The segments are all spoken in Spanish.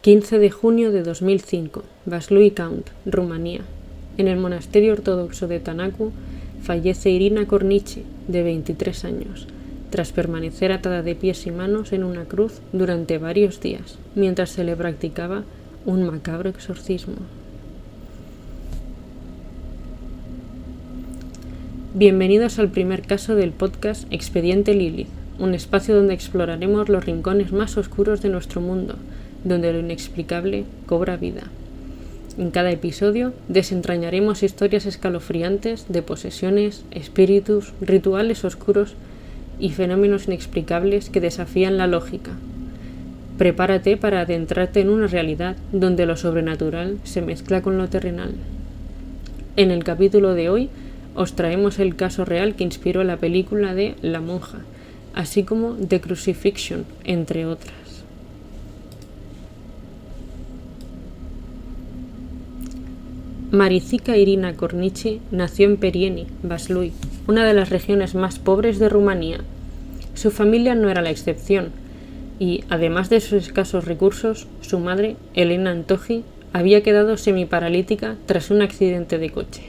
15 de junio de 2005, Vaslui Count, Rumanía. En el monasterio ortodoxo de Tanacu fallece Irina Corniche, de 23 años, tras permanecer atada de pies y manos en una cruz durante varios días, mientras se le practicaba un macabro exorcismo. Bienvenidos al primer caso del podcast Expediente Lilith, un espacio donde exploraremos los rincones más oscuros de nuestro mundo, donde lo inexplicable cobra vida. En cada episodio desentrañaremos historias escalofriantes de posesiones, espíritus, rituales oscuros y fenómenos inexplicables que desafían la lógica. Prepárate para adentrarte en una realidad donde lo sobrenatural se mezcla con lo terrenal. En el capítulo de hoy os traemos el caso real que inspiró la película de La Monja, así como The Crucifixion, entre otras. Marizica Irina Corniche nació en Perieni, Vaslui, una de las regiones más pobres de Rumanía. Su familia no era la excepción, y, además de sus escasos recursos, su madre, Elena Antoji, había quedado semiparalítica tras un accidente de coche.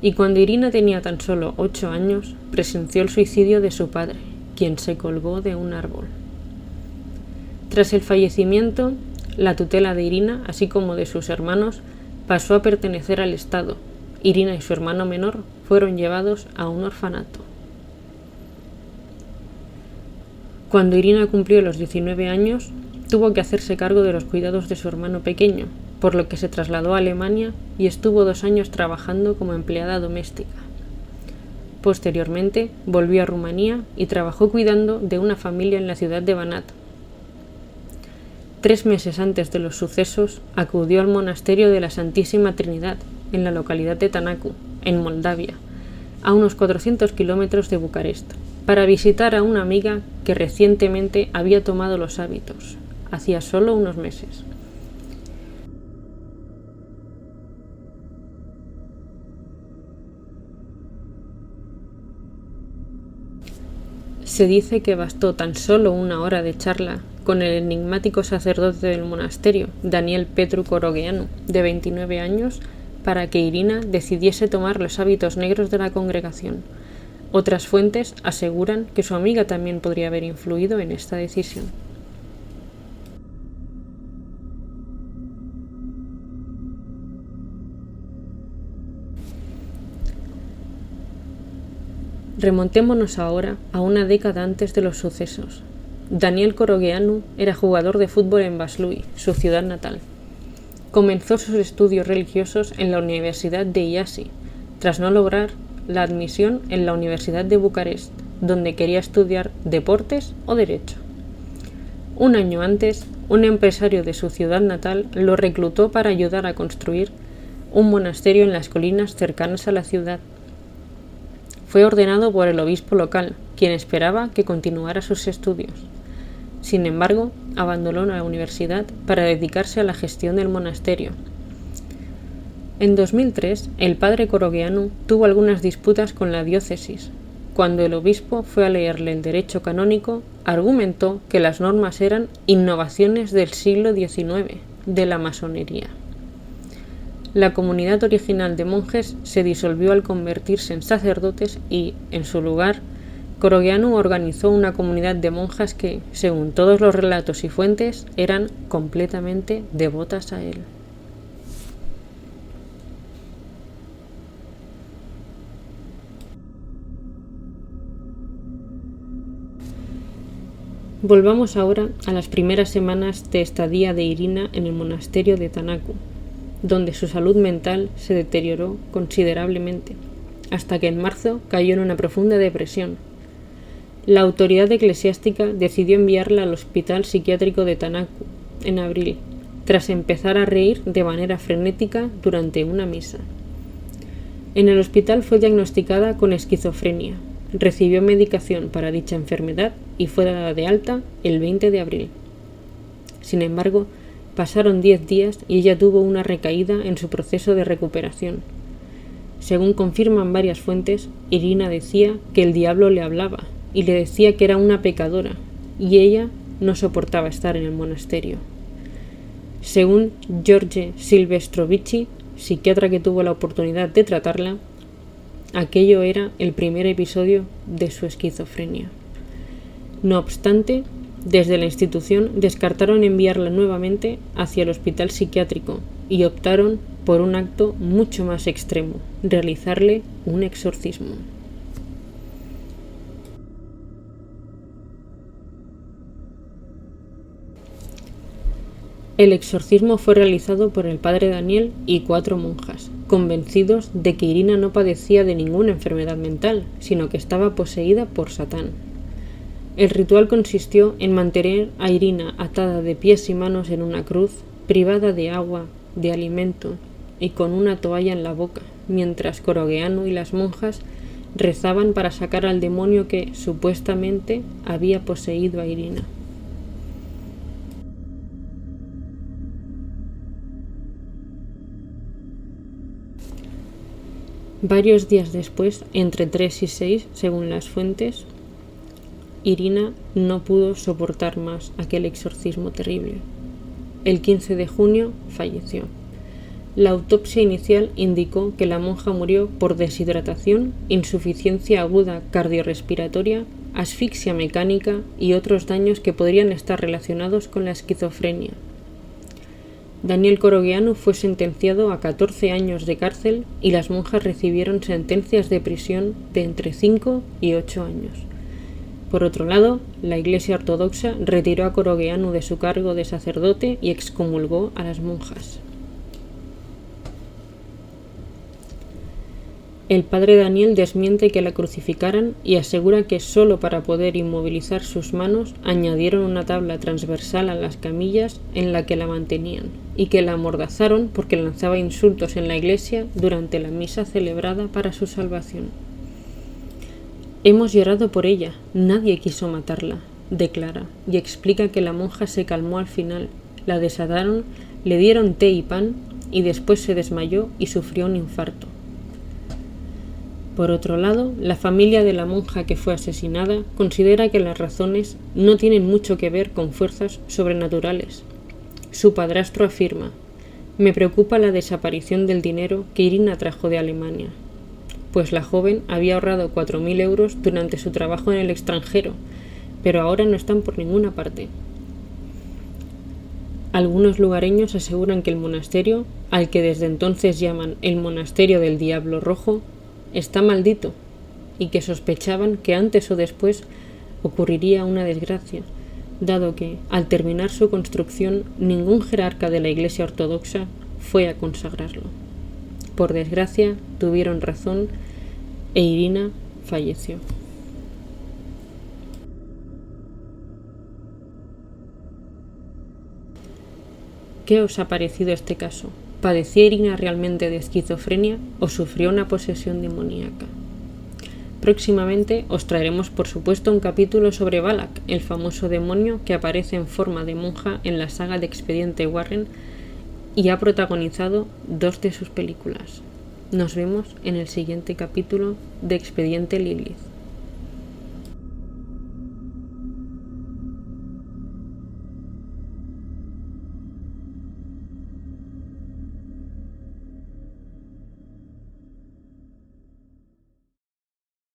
Y cuando Irina tenía tan solo 8 años, presenció el suicidio de su padre, quien se colgó de un árbol. Tras el fallecimiento, la tutela de Irina, así como de sus hermanos, pasó a pertenecer al Estado. Irina y su hermano menor fueron llevados a un orfanato. Cuando Irina cumplió los 19 años, tuvo que hacerse cargo de los cuidados de su hermano pequeño, por lo que se trasladó a Alemania y estuvo 2 años trabajando como empleada doméstica. Posteriormente, volvió a Rumanía y trabajó cuidando de una familia en la ciudad de Banat. 3 meses antes de los sucesos, acudió al monasterio de la Santísima Trinidad, en la localidad de Tanacu, en Moldavia, a unos 400 kilómetros de Bucarest, para visitar a una amiga que recientemente había tomado los hábitos, hacía solo unos meses. Se dice que bastó tan solo 1 hora de charla con el enigmático sacerdote del monasterio, Daniel Petru Corogeanu, de 29 años, para que Irina decidiese tomar los hábitos negros de la congregación. Otras fuentes aseguran que su amiga también podría haber influido en esta decisión. Remontémonos ahora a una década antes de los sucesos. Daniel Corogeanu era jugador de fútbol en Vaslui, su ciudad natal. Comenzó sus estudios religiosos en la Universidad de Iași, tras no lograr la admisión en la Universidad de Bucarest, donde quería estudiar deportes o derecho. 1 año antes, un empresario de su ciudad natal lo reclutó para ayudar a construir un monasterio en las colinas cercanas a la ciudad. Fue ordenado por el obispo local, quien esperaba que continuara sus estudios. Sin embargo, abandonó la universidad para dedicarse a la gestión del monasterio. En 2003, el padre Corogeanu tuvo algunas disputas con la diócesis. Cuando el obispo fue a leerle el derecho canónico, argumentó que las normas eran innovaciones del siglo XIX, de la masonería. La comunidad original de monjes se disolvió al convertirse en sacerdotes y, en su lugar, Corogeanu organizó una comunidad de monjas que, según todos los relatos y fuentes, eran completamente devotas a él. Volvamos ahora a las primeras semanas de estadía de Irina en el monasterio de Tanacu, donde su salud mental se deterioró considerablemente, hasta que en marzo cayó en una profunda depresión. La autoridad eclesiástica decidió enviarla al hospital psiquiátrico de Tanacu en abril, tras empezar a reír de manera frenética durante una misa. En el hospital fue diagnosticada con esquizofrenia, recibió medicación para dicha enfermedad y fue dada de alta el 20 de abril. Sin embargo, pasaron 10 días y ella tuvo una recaída en su proceso de recuperación. Según confirman varias fuentes, Irina decía que el diablo le hablaba y le decía que era una pecadora, y ella no soportaba estar en el monasterio. Según George Silvestrovici, psiquiatra que tuvo la oportunidad de tratarla, aquello era el primer episodio de su esquizofrenia. No obstante, desde la institución descartaron enviarla nuevamente hacia el hospital psiquiátrico y optaron por un acto mucho más extremo: realizarle un exorcismo. El exorcismo fue realizado por el padre Daniel y 4 monjas, convencidos de que Irina no padecía de ninguna enfermedad mental, sino que estaba poseída por Satán. El ritual consistió en mantener a Irina atada de pies y manos en una cruz, privada de agua, de alimento y con una toalla en la boca, mientras Corogeanu y las monjas rezaban para sacar al demonio que, supuestamente, había poseído a Irina. Varios días después, entre 3 y 6, según las fuentes, Irina no pudo soportar más aquel exorcismo terrible. El 15 de junio falleció. La autopsia inicial indicó que la monja murió por deshidratación, insuficiencia aguda cardiorrespiratoria, asfixia mecánica y otros daños que podrían estar relacionados con la esquizofrenia. Daniel Corogeanu fue sentenciado a 14 años de cárcel y las monjas recibieron sentencias de prisión de entre 5 y 8 años. Por otro lado, la Iglesia Ortodoxa retiró a Corogeanu de su cargo de sacerdote y excomulgó a las monjas. El padre Daniel desmiente que la crucificaran y asegura que solo para poder inmovilizar sus manos añadieron una tabla transversal a las camillas en la que la mantenían, y que la amordazaron porque lanzaba insultos en la iglesia durante la misa celebrada para su salvación. «Hemos llorado por ella, nadie quiso matarla», declara, y explica que la monja se calmó al final, la desataron, le dieron té y pan y después se desmayó y sufrió un infarto. Por otro lado, la familia de la monja que fue asesinada considera que las razones no tienen mucho que ver con fuerzas sobrenaturales. Su padrastro afirma: «Me preocupa la desaparición del dinero que Irina trajo de Alemania, pues la joven había ahorrado 4.000 euros durante su trabajo en el extranjero, pero ahora no están por ninguna parte». Algunos lugareños aseguran que el monasterio, al que desde entonces llaman el Monasterio del Diablo Rojo, está maldito, y que sospechaban que antes o después ocurriría una desgracia, dado que, al terminar su construcción, ningún jerarca de la Iglesia Ortodoxa fue a consagrarlo. Por desgracia, tuvieron razón e Irina falleció. ¿Qué os ha parecido este caso? ¿Padecía Irina realmente de esquizofrenia o sufrió una posesión demoníaca? Próximamente os traeremos, por supuesto, un capítulo sobre Balak, el famoso demonio que aparece en forma de monja en la saga de Expediente Warren y ha protagonizado 2 de sus películas. Nos vemos en el siguiente capítulo de Expediente Lilith.